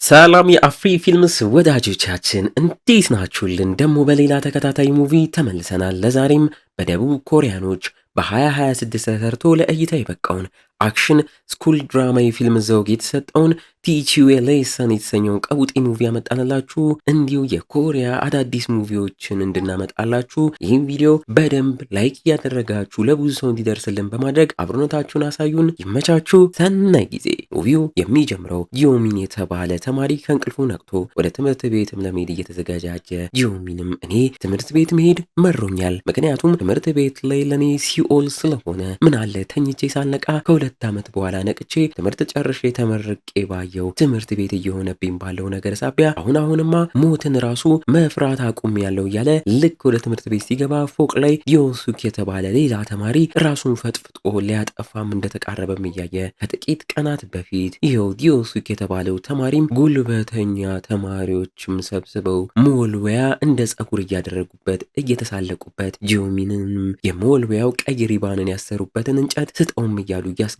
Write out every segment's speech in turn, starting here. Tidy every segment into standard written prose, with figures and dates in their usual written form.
ሰላም የአፍሪ ፊልምስ ወዳጆቻችን እንዴት ናችሁልን? ደግሞ በሌላ ተከታታይ ሙቪ ተመልሰናል። ለዛሬም በደቡብ ኮሪያኖች በ2026 ተሰርቶ ለእይታ የበቃውን አክሽን ስኩል ድራማ የፊልም ዘውግ የተሰጠውን ቲች ዩ ኤ ሌሰን የተሰኘውን ቀውጢ ሙቪ ያመጣንላችሁ። እንዲሁ የኮሪያ አዳዲስ ሙቪዎችን እንድናመጣላችሁ ይህን ቪዲዮ በደንብ ላይክ እያደረጋችሁ ለብዙ ሰው እንዲደርስልን በማድረግ አብሮነታችሁን አሳዩን። ይመቻችሁ። ሰናይ ጊዜ። ሙቪው የሚጀምረው ጂዮሚን የተባለ ተማሪ ከእንቅልፉ ነቅቶ ወደ ትምህርት ቤትም ለመሄድ እየተዘጋጃጀ፣ ጂዮሚንም እኔ ትምህርት ቤት መሄድ መሮኛል፣ ምክንያቱም ትምህርት ቤት ላይ ለእኔ ሲኦል ስለሆነ ምን አለ ተኝቼ ሳልነቃ ከ2 ዓመት በኋላ ነቅቼ ትምህርት ጨርሼ ተመርቄ ባየው ትምህርት ቤት እየሆነብኝ ባለው ነገር ሳቢያ አሁንማ ሞትን ራሱ መፍራት አቁም ያለው እያለ ልክ ወደ ትምህርት ቤት ሲገባ ፎቅ ላይ ዲዮሱክ የተባለ ሌላ ተማሪ ራሱን ፈጥፍጦ ሊያጠፋም እንደተቃረበም እያየ ከጥቂት ቀናት በፊት ይኸው ዲዮሱክ የተባለው ተማሪም ጉልበተኛ ተማሪዎችም ሰብስበው መወልወያ እንደ ጸጉር እያደረጉበት እየተሳለቁበት ጂዮሚንንም የመወልወያው ቀይ ሪባንን ያሰሩበትን እንጨት ስጠውም እያሉ እያስገደዱት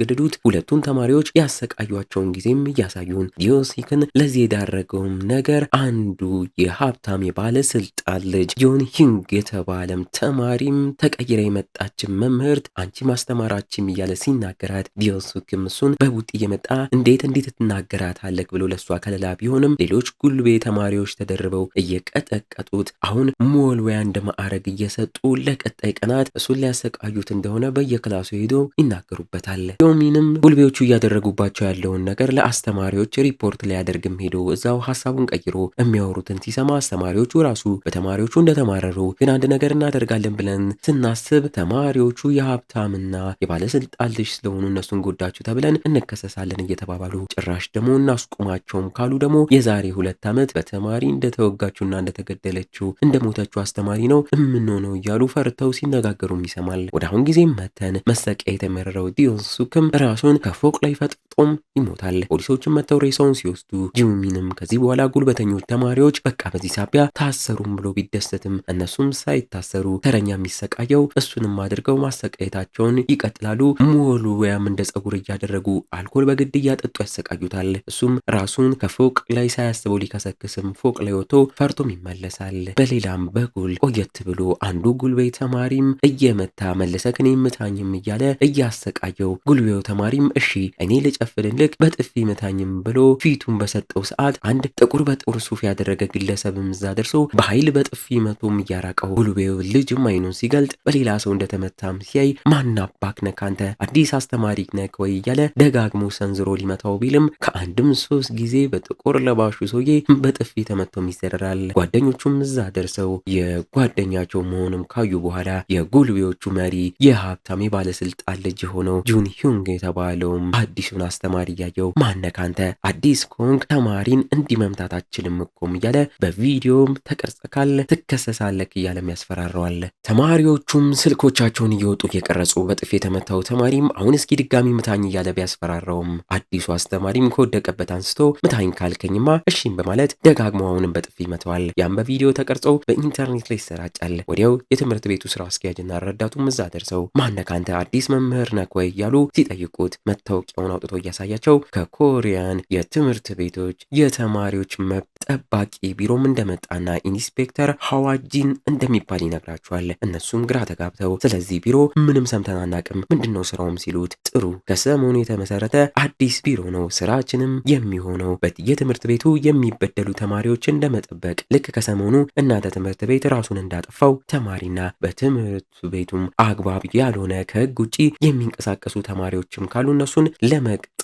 ሁለቱን ተማሪዎች ያሰቃዩቸውን ጊዜም እያሳዩን ዲዮሲክን ለዚህ የዳረገውም ነገር አንዱ የሀብታም የባለስልጣን ልጅ ዮን ሂንግ የተባለም ተማሪም ተቀይራ የመጣችን መምህርት አንቺ ማስተማራችም እያለ ሲናገራት ዲዮሱክም እሱን በቡጥ እየመጣ እንዴት ትናገራታለህ ብሎ ለሷ ከለላ ቢሆንም ሌሎች ጉልቤ ተማሪዎች ተደርበው እየቀጠቀጡት አሁን መወልወያ እንደማዕረግ እየሰጡ ለቀጣይ ቀናት እሱን ሊያሰቃዩት እንደሆነ በየክላሱ ሄዶ ይናገሩበታል። ዮሚንም ጉልቤዎቹ እያደረጉባቸው ያለውን ነገር ለአስተማሪዎች ሪፖርት ሊያደርግም ሄዶ እዛው ሀሳቡን ቀይሮ የሚያወሩትን ሲሰማ አስተማሪዎቹ ራሱ በተማሪዎቹ እንደተማረሩ ግን አንድ ነገር እናደርጋለን ብለን ስናስብ ተማሪዎቹ የሀብታምና የባለስልጣን ልጅ ስለሆኑ እነሱን ጎዳችሁ ተብለን እንከሰሳለን እየተባባሉ ጭራሽ ደግሞ እናስቁማቸውም ካሉ ደግሞ የዛሬ 2 ዓመት በተማሪ እንደተወጋችውና እንደተገደለችው እንደሞተችው አስተማሪ ነው የምንሆነው እያሉ ፈርተው ሲነጋገሩም ይሰማል። ወደ አሁን ጊዜም መተን መሰቂያ የተመረረው ዲዮሱክም ራሱን ከፎቅ ላይ ፈጥጦም ይሞታል። ፖሊሶችም መተው ሬሳውን ሲወስዱ ጂዮሚንም ከዚህ በኋላ ጉልበተኞች ተማሪዎች በቃ በዚህ ሳቢያ ታሰሩም ብሎ ቢደሰትም እነሱም ሳይታሰሩ ተረኛ የሚሰቃየው እሱንም አድርገው ማሰቃየታቸውን ይቀጥላሉ። መወልወያም እንደ ጸጉር እያደረጉ አልኮል በግድ እያጠጡ ያሰቃዩታል። እሱም ራሱን ከፎቅ ላይ ሳያስበው ሊከሰክስም ፎቅ ላይ ወጥቶ ፈርቶም ይመለሳል። በሌላም በኩል ቆየት ብሎ አንዱ ጉልቤ ተማሪም እየመታ መለሰክ እኔ ምታኝም እያለ እያሰቃየው ጉልቤው ተማሪም እሺ እኔ ልጨፍልልክ በጥፊ ምታኝም ብሎ ፊቱን በሰጠው ሰዓት አንድ ጥቁር በጥቁር ሱፍ ያደረገ ግለሰብም እዛ ደርሶ በኃይል በጥፊ መቶም እያራቀው ጉልቤው ልጅም አይኑን ሲገልጥ በሌላ ሰው እንደተመታም ሲያይ ማናባክ ነህ አንተ አዲስ አስተማሪ ነህ ወይ እያለ ደጋግሞ ሰንዝሮ ሊመታው ቢልም ከአንድም 3 ጊዜ በጥቁር ለባሹ ሰውዬ በጥፊ ተመቶም ይዘረራል። ጓደኞቹም እዛ ደርሰው የጓደኛቸው መሆኑም ካዩ በኋላ የጉልቤዎቹ መሪ የሀብታም ባለስልጣን ልጅ ሆነው ጁን ሂንግ የተባለውም አዲሱን አስተማሪ እያየው ማነህ አንተ አዲስ ኮንግ ተማሪን እንዲመምታት አትችልም እኮም እያለ በቪዲዮም ተቀርጸካል ትከሰሳለክ እያለም ያስፈራረዋል። ተማሪዎቹም ስልኮቻቸውን እየወጡ እየቀረጹ በጥፊ የተመታው ተማሪም አሁን እስኪ ድጋሚ ምታኝ እያለ ቢያስፈራራውም አዲሱ አስተማሪም ከወደቀበት አንስቶ ምታኝ ካልከኝማ እሺም በማለት ደጋግሞ አሁንም በጥፊ ይመተዋል። ያም በቪዲዮ ተቀርጾ በኢንተርኔት ላይ ይሰራጫል። ወዲያው የትምህርት ቤቱ ስራ አስኪያጅና ረዳቱም እዛ ደርሰው ማነህ አንተ አዲስ መምህር ነህ ወይ እያሉ ሲጠይቁት መታወቂያውን አውጥቶ እያሳያቸው ከኮሪያን የትምህርት ቤቶች የተማሪዎች መብት ጠባቂ ቢሮም እንደመጣና ኢንስፔክተር ሐዋጂን እንደሚባል ይነግራቸዋል። እነሱም ግራ ተጋብተው ስለዚህ ቢሮ ምንም ሰምተን አናቅም ምንድነው ስራውም ሲሉት ጥሩ ከሰሞኑ የተመሰረተ አዲስ ቢሮ ነው ስራችንም የሚሆነው የትምህርት ቤቱ የሚበደሉ ተማሪዎችን ለመጠበቅ ልክ ከሰሞኑ እናንተ ትምህርት ቤት ራሱን እንዳጠፋው ተማሪና በትምህርት ቤቱም አግባብ ያልሆነ ከህግ ውጪ የሚንቀሳቀሱ ተማሪዎችም ካሉ እነሱን ለመቅጣት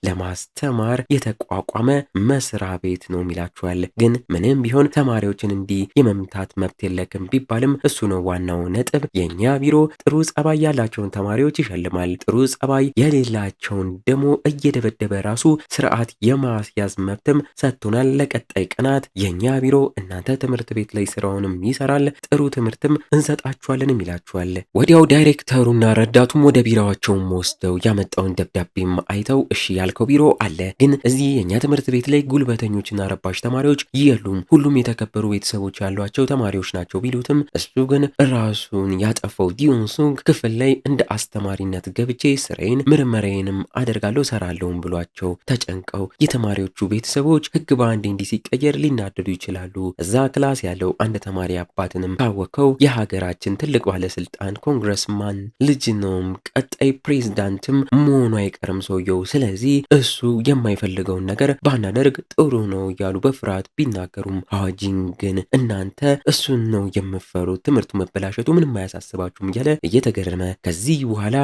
ለማስተማር የተቋቋመ መስሪያ ቤት ነው የሚላቸዋል። ግን ምንም ቢሆን ተማሪዎችን እንዲህ የመምታት መብት የለክም ቢባልም እሱ ነው ዋናው ነጥብ። የኛ ቢሮ ጥሩ ጸባይ ያላቸውን ተማሪዎች ይሸልማል፣ ጥሩ ጸባይ የሌላቸውን ደግሞ እየደበደበ ራሱ ስርዓት የማስያዝ መብትም ሰጥቶናል። ለቀጣይ ቀናት የኛ ቢሮ እናንተ ትምህርት ቤት ላይ ስራውንም ይሰራል፣ ጥሩ ትምህርትም እንሰጣችኋለንም ይላችኋል። ወዲያው ዳይሬክተሩና ረዳቱም ወደ ቢሮአቸውም ወስደው ያመጣውን ደብዳቤም አይተው እሺ ያልከው ቢሮ አለ፣ ግን እዚህ የኛ ትምህርት ቤት ላይ ጉልበተኞችና ረባሽ ተማሪዎች የሉም፣ ሁሉም የተከበሩ ቤተሰቦች ያሏቸው ተማሪዎች ናቸው ቢሉትም እሱ ግን ራሱን ያጠፋው ዲዮንሱንግ ክፍል ላይ እንደ አስተማሪነት ገብቼ ስራዬን ምርመራዬንም አደርጋለሁ ሰራለሁም ብሏቸው ተጨንቀው የተማሪዎቹ ቤተሰቦች ህግ በአንዴ እንዲህ ሲቀየር ሊናደዱ ይችላሉ። እዛ ክላስ ያለው አንድ ተማሪ አባትንም ካወቀው የሀገራችን ትልቅ ባለስልጣን ኮንግረስማን ልጅ ነውም፣ ቀጣይ ፕሬዝዳንትም መሆኑ አይቀርም ሰውየው። ስለዚህ እሱ የማይፈልገውን ነገር ባናደርግ ጥሩ ነው እያሉ በፍርሃት ቢናገሩም ሀዋጂን ግን እናንተ እሱን ነው የምፈሩት፣ ትምህርቱ መበላሸቱ ምንም አያሳስባችሁም እያለ እየተገረመ ከዚህ በኋላ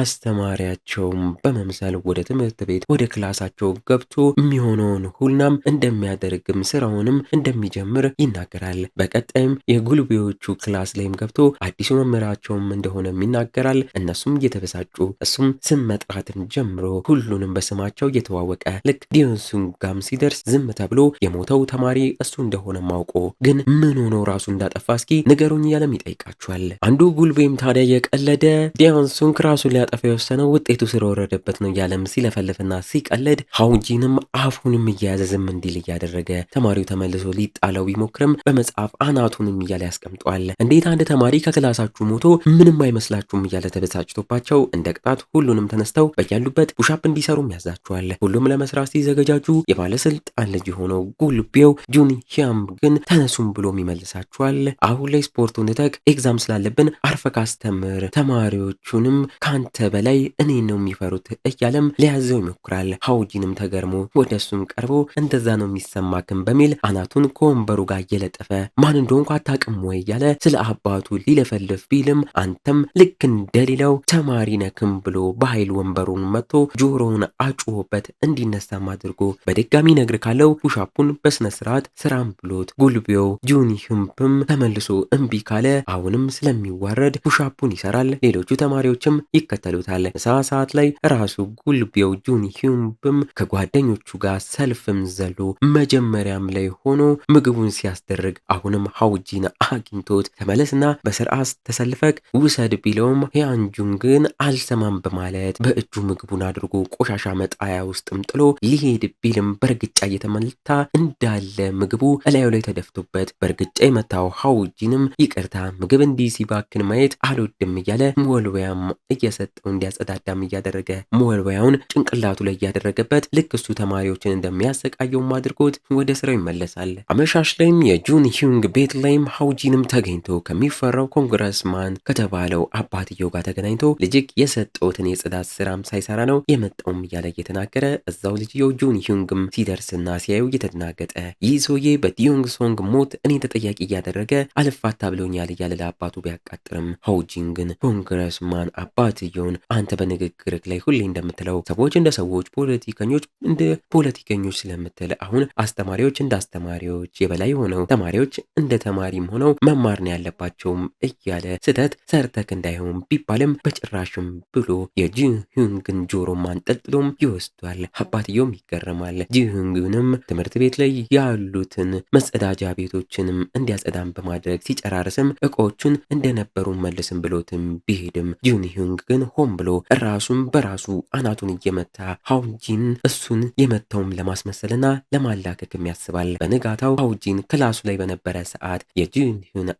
የአስተማሪያቸውም በመምሰል ወደ ትምህርት ቤት ወደ ክላሳቸው ገብቶ የሚሆነውን ሁሉም እንደሚያደርግም ስራውንም እንደሚጀምር ይናገራል። በቀጣይም የጉልቤዎቹ ክላስ ላይም ገብቶ አዲሱ መምህራቸውም እንደሆነም ይናገራል። እነሱም እየተበሳጩ እሱም ስም መጥራትን ጀምሮ ሁሉንም በስማቸው እየተዋወቀ ልክ ዲዮንሱንግ ጋም ሲደርስ ዝም ተብሎ የሞተው ተማሪ እሱ እንደሆነ ማውቆ ግን ምን ሆኖ ራሱ እንዳጠፋ እስኪ ንገሩኝ እያለም ይጠይቃቸዋል። አንዱ ጉልቤም ታዲያ የቀለደ ዲዮንሱንግ ራሱን ሊያጠፋ የወሰነው ውጤቱ ስለወረደበት ነው እያለም ሲለፈልፍና ሲቀለድ ሀውጂንም አፉንም እየያዘ ዝም እንዲል እያደረገ ተማሪው ተመልሶ ሊጣለው ቢሞክርም በመጽሐፍ አናቱንም እያለ ያስቀምጧል። እንዴት አንድ ተማሪ ከክላሳችሁ ሞቶ ምንም አይመስላችሁም እያለ ተበሳጭቶባቸው እንደ ቅጣት ሁሉንም ተነስተው በያሉበት ፑሻፕ እንዲሰሩም ያዛቸዋል። ሁሉም ለመስራት ሲዘገጃጁ የባለስልጣን ልጅ የሆነው ጉልቤው ጁን ሂያም ግን ተነሱም ብሎም ይመልሳቸዋል። አሁን ላይ ስፖርቱን ንተክ ኤግዛም ስላለብን አርፈክ አስተምር፣ ተማሪዎቹንም ካንተ በላይ እኔ ነው የሚፈሩት እያለም ሊያዘው ይሞክራል። ሀውጂንም ተገርሞ ወደሱም ቀርቦ እንደዛ ነው የሚሰማክም በሚል አናቱን ከወንበሩ ጋር እየለጠፈ ማን እንደሆንኩ አታውቅም ወይ እያለ ስለ አባቱ ሊለፈልፍ ቢልም አንተም ልክ እንደሌላው ተማሪ ነክም ብሎ በኃይል ወንበሩን መጥቶ ጆሮውን አጩሆበት እንዲነሳም አድርጎ በድጋሚ ነግር ካለው ፑሻፑን በስነ ስርዓት ስራም ብሎት ጉልቤው ጁን ሂምፕም ተመልሶ እምቢ ካለ አሁንም ስለሚዋረድ ፑሻፑን ይሰራል። ሌሎቹ ተማሪዎችም ይከተሉታል። ምሳ ሰዓት ላይ ራሱ ጉልቤው ጁን ሂምፕም ከጓደኞቹ ጋር ሰልፍም ዘሎ መጀመሪያም ላይ ሆኖ ምግቡን ሲያስደርግ አሁንም ሀውጂን አግኝቶት ተመለስና በስርዓት ተሰልፈክ ውሰድ ቢለውም ሂያንጁንግን አልሰማም በማለት በእጁ ምግቡን አድርጎ ቆሻሻ መጣያ ውስጥም ጥሎ ሊሄድ ቢልም በእርግጫ እየተመታ እንዳለ ምግቡ እላዩ ላይ ተደፍቶበት በእርግጫ የመታው ሀውጂንም ይቅርታ ምግብ እንዲህ ሲባክን ማየት አልወድም እያለ መወልወያም እየሰጠው እንዲያጸዳዳም እያደረገ መወልወያውን ጭንቅላቱ ላይ እያደረገበት ልክ እሱ ተማሪዎችን እንደሚያሰቃየውም አድርጎት ወደ ስራው ይመለሳል። አመሻሽ ላይም የጁን ሂዩንግ ቤት ላይም ሀውጂንም ተገኝቶ ከሚፈራው ኮንግረስማን ከተባለው አባትየው ጋር ተገናኝቶ ልጅክ የሰጠውትን የጽዳት ስራም ሳይሰራ ነው የመጣውም እያለ እየተናገረ እዛው ልጅየው ጁን ሂዩንግም ሲደርስና ሲያዩ እየተደናገጠ ይህ ሰውዬ በዲዮንግ ሶንግ ሞት እኔ ተጠያቂ እያደረገ አልፋታ ብሎኛል እያለ ለአባቱ ቢያቃጥርም ሀውጂን ግን ኮንግረስማን አባትየውን አንተ በንግግርክ ላይ ሁሌ እንደምትለው ሰዎች እንደ ሰዎች፣ ፖለቲከኞች እንደ ፖለቲከኞች ስለምትል አሁን አስተማሪዎች እንደ አስተማሪዎች የበላይ ሆነው ተማሪዎች እንደ ተማሪም ሆነው መማር ነው ያለባቸውም እያለ ስህተት ሰርተክ እንዳይሆን ቢባልም በጭራሽም ብሎ የጂሁንግን ጆሮም አንጠልጥሎም ይወስዷል። አባትየውም ይገረማል። ጂሁንግንም ትምህርት ቤት ላይ ያሉትን መጸዳጃ ቤቶችንም እንዲያጸዳም በማድረግ ሲጨራርስም እቃዎቹን እንደነበሩ መልስም ብሎትም ቢሄድም ጂሁንግ ግን ሆን ብሎ ራሱን በራሱ አናቱን እየመታ ሀውጂን እሱን የመታውም ለማስመሰልና ለማላከክም ያስባል። በንጋታው ሀውጂን ክላሱ ላይ በነበረ ሰዓት የጂሁን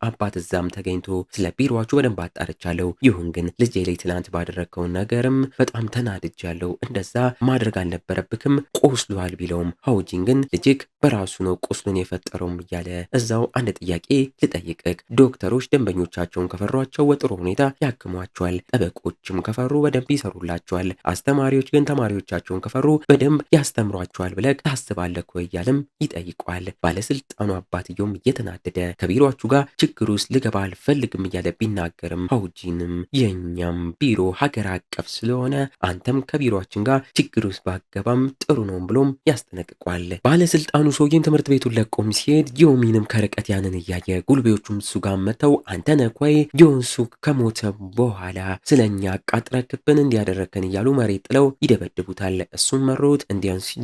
አባት እዛም ተገኝቶ ስለ ቢሮዋቹ በደንብ አጣርቻለሁ፣ ይሁን ግን ልጄ ላይ ትላንት ባደረግከው ነገርም በጣም ተናድጃለሁ፣ እንደዛ ማድረግ አልነበረብክም፣ ቆስሏል ቢለውም ሀውጂን ግን ልጅክ በራሱ ነው ቁስሉን የፈጠረውም እያለ እዛው አንድ ጥያቄ ልጠይቅክ፣ ዶክተሮች ደንበኞቻቸውን ከፈሯቸው በጥሩ ሁኔታ ያክሟቸዋል፣ ጠበቆችም ከፈሩ በደንብ ይሰሩላቸዋል፣ አስተማሪዎች ግን ተማሪዎቻቸውን ከፈሩ በደንብ ያስተምሯቸዋል ብለህ ታስባለህ ወይ እያለም ይጠይቋል። ባለስልጣኑ አባትየውም እየተናደደ ከቢሮዎቹ ጋር ችግር ውስጥ ልገባ አልፈልግም እያለ ቢናገርም ሀውጂንም የኛም ቢሮ ሀገር አቀፍ ስለሆነ አንተም ከቢሮችን ጋር ችግር ውስጥ ባገባም ጥሩ ነው ብሎም ያስጠነቅቋል። ባለስልጣኑ ሰውዬም ትምህርት ቤቱን ለቆም ሲሄድ ዮሚንም ከርቀት ያንን እያየ ጉልቤዎቹም እሱ ጋር መተው አንተ ነህ ወይ ዲዮንሱክ ከሞተ በኋላ ስለኛ አቃጥረክብን እንዲያደረከን እያሉ መሬት ጥለው ይደበድቡታል። እሱም መሮት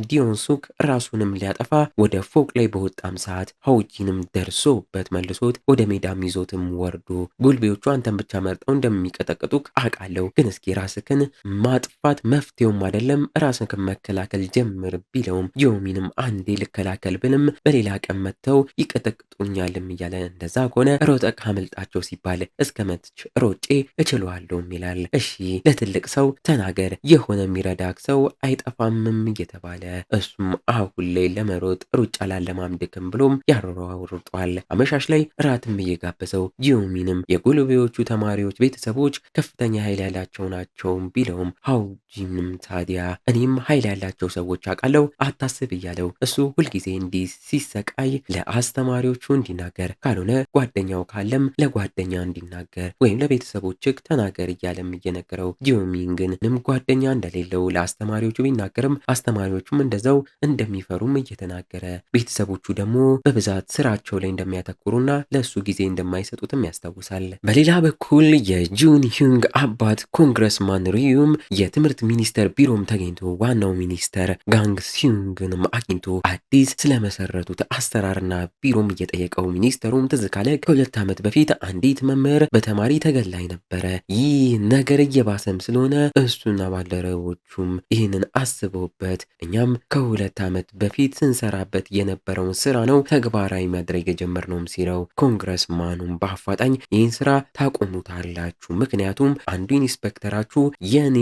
ዲዮንሱክ ራሱንም ሊያጠፋ ወደ ፎቅ ላይ በወጣም ሰዓት ሀውጂንም ደርሶበት መልሶት ወደ ሜዳም ይዞትም ወርዶ ጉልቤዎቹ አንተን ብቻ መርጠው እንደሚቀጠቅጡክ አውቃለሁ፣ ግን እስኪ ራስክን ማጥፋት መፍትሄው እንደውም አይደለም ራስን ከመከላከል ጀምር ቢለውም ዮሚንም አንዴ ልከላከል ብልም በሌላ ቀን መጥተው ይቀጠቅጡኛልም እያለ እንደዛ ከሆነ ሮጠህ አምልጣቸው ሲባል እስከ መትች ሮጬ እችለዋለሁም ይላል። እሺ ለትልቅ ሰው ተናገር የሆነ የሚረዳክ ሰው አይጠፋምም እየተባለ እሱም አሁን ላይ ለመሮጥ ሩጫ ላለማምድክም ብሎም ያሯሩጧል። አመሻሽ ላይ ራትም እየጋበዘው ጂዮሚንም የጉልቤዎቹ ተማሪዎች ቤተሰቦች ከፍተኛ ኃይል ያላቸው ናቸው ቢለውም ሀውጂንም ታዲያ እኔም ኃይል ያላቸው ሰዎች አውቃለሁ አታስብ እያለው እሱ ሁልጊዜ እንዲህ ሲሰቃይ ለአስተማሪዎቹ እንዲናገር ካልሆነ ጓደኛው ካለም ለጓደኛ እንዲናገር ወይም ለቤተሰቦችህ ተናገር እያለም እየነገረው ጂዮሚን ግን ምንም ጓደኛ እንደሌለው ለአስተማሪዎቹ ቢናገርም አስተማሪዎቹም እንደዛው እንደሚፈሩም እየተናገረ ቤተሰቦቹ ደግሞ በብዛት ስራቸው ላይ እንደሚያተኩሩና ለእሱ ጊዜ እንደማይሰጡትም ያስታውሳል። በሌላ በኩል የጁን ሂዩንግ አባት ኮንግረስማን ሪዩም የትምህርት ሚኒስቴር ቢሮም ተገኝቶ ዋናው ሚኒስተር ጋንግ ሲዩንግንም አግኝቶ አዲስ ስለመሰረቱት አሰራርና ቢሮም እየጠየቀው ሚኒስተሩም ትዝ ካለ ከ2 ዓመት በፊት አንዲት መምህር በተማሪ ተገላይ ነበረ። ይህ ነገር እየባሰም ስለሆነ እሱና ባልደረቦቹም ይህንን አስበውበት እኛም ከ2 ዓመት በፊት ስንሰራበት የነበረውን ስራ ነው ተግባራዊ ማድረግ የጀመርነውም ሲለው ኮንግረስማኑም በአፋጣኝ ይህን ስራ ታቆሙታላችሁ፣ ምክንያቱም አንዱ ኢንስፔክተራችሁ የኔ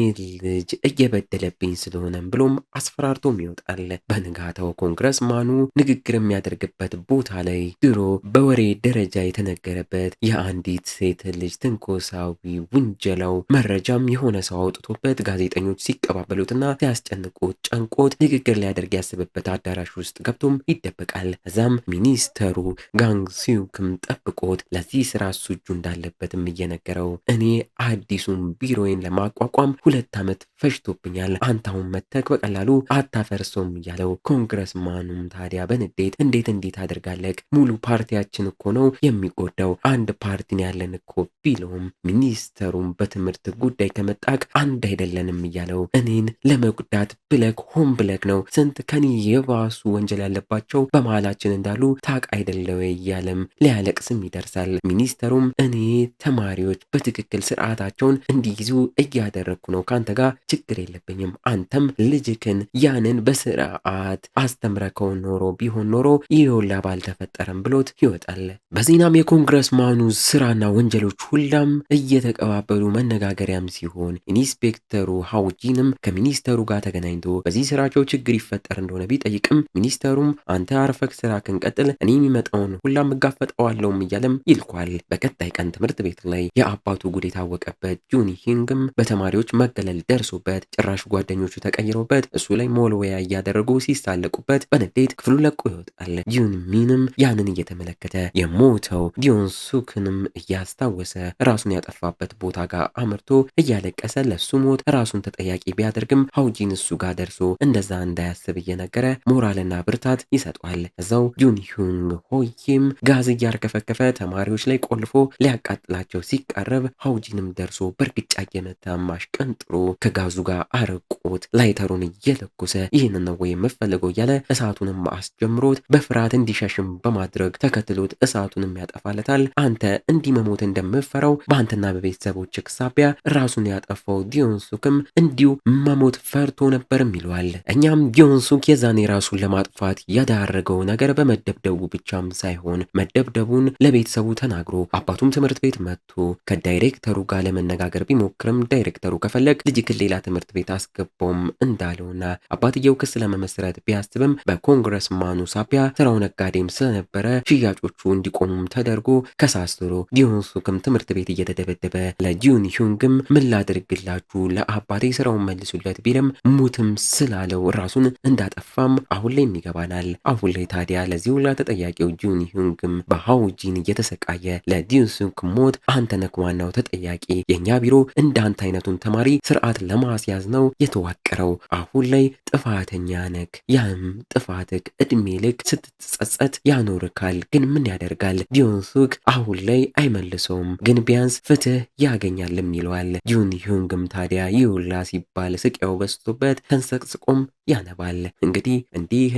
ልጅ እየበደለብኝ ስለሆነም ብሎም አስፈራርቶም ይወጣል። በንጋታው ኮንግረስማኑ ንግግር የሚያደርግበት ቦታ ላይ ድሮ በወሬ ደረጃ የተነገረበት የአንዲት ሴት ልጅ ትንኮሳዊ ውንጀላው መረጃም የሆነ ሰው አውጥቶበት ጋዜጠኞች ሲቀባበሉትና ሲያስጨንቁት ጨንቆት ንግግር ሊያደርግ ያስብበት አዳራሽ ውስጥ ገብቶም ይደበቃል። እዛም ሚኒስተሩ ጋንግ ሲዩክም ጠብቆት ለዚህ ስራ እሱ እጁ እንዳለበትም እየነገረው እኔ አዲሱን ቢሮዬን ለማቋቋም 2 ዓመት ፈጅቶብኛል፣ አንታውን መተክ በቀላሉ አታፈርሰውም እያለው ኮንግረስማኑም ታዲያ በንዴት እንዴት አደርጋለክ ሙሉ ፓርቲያችን እኮ ነው የሚጎዳው፣ አንድ ፓርቲን ያለን እኮ ቢለውም ሚኒስተሩም በትምህርት ጉዳይ ከመጣክ አንድ አይደለንም እያለው እኔን ለመጉዳት ብለክ ሆን ብለክ ነው፣ ስንት ከኔ የባሱ ወንጀል ያለባቸው በመሃላችን እንዳሉ ታቅ አይደለው እያለም ሊያለቅስም ይደርሳል። ሚኒስተሩም እኔ ተማሪዎች በትክክል ስርዓታቸውን እንዲይዙ እያደረግኩ ነው፣ ካንተ ጋር ችግር የለብኝም፣ አንተም ልጅክን ያንን በስርዓት አስተምረከው ኖሮ ቢሆን ኖሮ ይኸውላ ባልተፈጠረም ብሎት ይወጣል። በዚህናም የኮንግረስማኑ ስራና ወንጀሎች ሁላም እየተቀባበሉ መነጋገሪያም ሲሆን ኢንስፔክተሩ ሀውጂንም ከሚኒስተሩ ጋር ተገናኝቶ በዚህ ስራቸው ችግር ይፈጠር እንደሆነ ቢጠይቅም ሚኒስተሩም አንተ አርፈክ ስራክን ቀጥል፣ እኔ የሚመጣውን ሁላም እጋፈጠዋለሁም እያለም ይልኳል። በቀጣይ ቀን ትምህርት ቤት ላይ የአባቱ ጉድ የታወቀበት ጁን ሂንግም በተማሪዎች መገለል ደርሶበት ጭራሽ ጓደኞቹ ተቀይረውበት እሱ ላይ ሞልወያ እያደረጉ ሲሳለቁበት በንዴት ክፍሉ ለቆ ይወጣል። ጁን ሚንም ያንን እየተመለከተ የሞተው ዲዮንሱክንም እያስታወሰ ራሱን ያጠፋበት ቦታ ጋር አምርቶ እያለቀሰ ለሱ ሞት ራሱን ተጠያቂ ቢያደርግም ሀውጂን እሱ ጋር ደርሶ እንደዛ እንዳያስብ እየነገረ ሞራልና ብርታት ይሰጧል። እዛው ጁን ሂዩንግ ሆይም ጋዝ እያርከፈከፈ ተማሪዎች ላይ ቆልፎ ሊያቃጥላቸው ሲቃረብ ሀውጂንም ደርሶ በእርግጫ እየመታ አሽቀንጥሮ ከጋዙ ጋር አረቆት ላይተሩን እየለኮሰ ይህንን ነው የምፈልገው እያለ እሳቱንም አስጀምሮት በፍርሃት እንዲሸሽም በማድረግ ተከትሎት እሳቱንም ያጠፋለታል። አንተ እንዲህ መሞት እንደምፈራው በአንተና በቤተሰቦች ሳቢያ ራሱን ያጠፋው ዲዮንሱክም እንዲሁ መሞት ፈርቶ ነበርም ይለዋል። እኛም ዲዮንሱክ የዛኔ ራሱን ለማጥፋት ያዳረገው ነገር በመደብደቡ ብቻም ሳይሆን መደብደቡን ለቤተሰቡ ተናግሮ አባቱም ትምህርት ቤት መጥቶ ከዳይሬክተሩ ጋር ለመነጋገር ቢሞክርም ዳይሬክተሩ ከፈለግ ልጅክን ሌላ ትምህርት ቤት አስገባውም እንዳለውና አባትየው ክስ ለመመስረት ቢያስብም በኮንግረስማኑ ሳቢያ ስራው ነጋዴም ስለነበረ ሽያጮቹ እንዲቆሙም ተደርጎ ከሳስሮ ዲዮንሱክም ትምህርት ቤት እየተደበደበ ለጁን ሂዩንግም ምን ላድርግላችሁ ለአባቴ ስራውን መልሱለት ቢልም ሙትም ስላለው ራሱን እንዳጠፋም አሁን ላይ ይገባናል። አሁን ላይ ታዲያ ለዚህ ሁላ ተጠያቂው ጁን ሂዩንግም በሀውጂን እየተሰቃየ ለዲዮንሱክ ሞት አንተ ነህ ዋናው ተጠያቂ፣ የኛ ቢሮ እንዳንተ አይነቱን ተማሪ ስርዓት ለማስያዝ ነው የተዋቀረው፣ አሁን ላይ ጥፋተኛ ነክ፣ ያም ጥፋትክ እድሜ ልክ ስትጸጸት ያኖርካል፣ ግን ምን ያደርጋል ዲዮንሱክ አሁን ላይ አይመልሰውም፣ ግን ቢያንስ ፍትህ ያገኛልም ይለዋል። ጁን ሂዩንግም ታዲያ ይውላ ሲባል ስቃዩ በስቶበት ተንሰቅስቆም ያነባል። እንግዲህ እንዲህ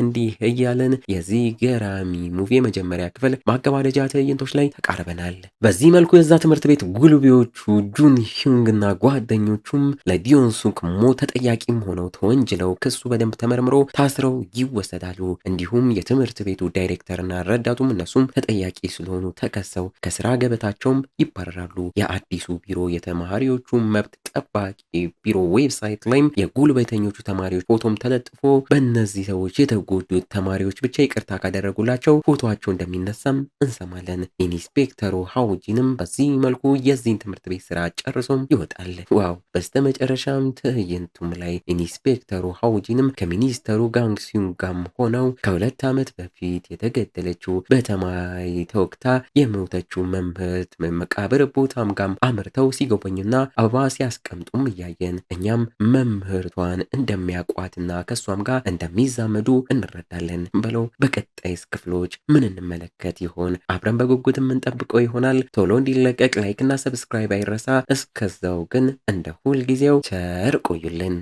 እያለን የዚህ ገራሚ ሙቪ የመጀመሪያ ክፍል ማገባደጃ ትዕይንቶች ላይ ተቃርበናል። በዚህ መልኩ የዛ ትምህርት ቤት ጉልቤዎቹ ጁን ሂዩንግና ጓደኞቹም ለዲዮን ዮንሱክ ሞ ተጠያቂም ሆነው ተወንጅለው ክሱ በደንብ ተመርምሮ ታስረው ይወሰዳሉ። እንዲሁም የትምህርት ቤቱ ዳይሬክተርና ረዳቱም እነሱም ተጠያቂ ስለሆኑ ተከሰው ከስራ ገበታቸውም ይባረራሉ። የአዲሱ ቢሮ የተማሪዎቹ መብት ጠባቂ ቢሮ ዌብሳይት ላይም የጉልበተኞቹ ተማሪዎች ፎቶም ተለጥፎ በእነዚህ ሰዎች የተጎዱት ተማሪዎች ብቻ ይቅርታ ካደረጉላቸው ፎቶቸው እንደሚነሳም እንሰማለን። ኢንስፔክተሩ ሃውጂንም በዚህ መልኩ የዚህን ትምህርት ቤት ስራ ጨርሶም ይወጣል። ዋው! በስተመጨረሻም ትዕይንቱም ላይ ኢንስፔክተሩ ሃውጂንም ከሚኒስተሩ ጋንግ ሲዩንግ ጋም ሆነው ከ2 ዓመት በፊት የተገደለችው በተማሪ ተወግታ የሞተችው መምህርት መቃብር ቦታም ጋም አምርተው ሲጎበኙና አበባ ሲያስቀምጡም እያየን እኛም መምህርቷን እንደሚያቋትና ከሷም ጋር እንደሚዛመዱ እንረዳለን። በለው በቀጣይስ ክፍሎች ምን እንመለከት ይሆን? አብረን በጉጉት የምንጠብቀው ይሆናል። ቶሎ እንዲለቀቅ ላይክ እና ሰብስክራይብ አይረሳ። እስከዛው ግን እንደ ሁል ጊዜው ቸር ቆዩልን።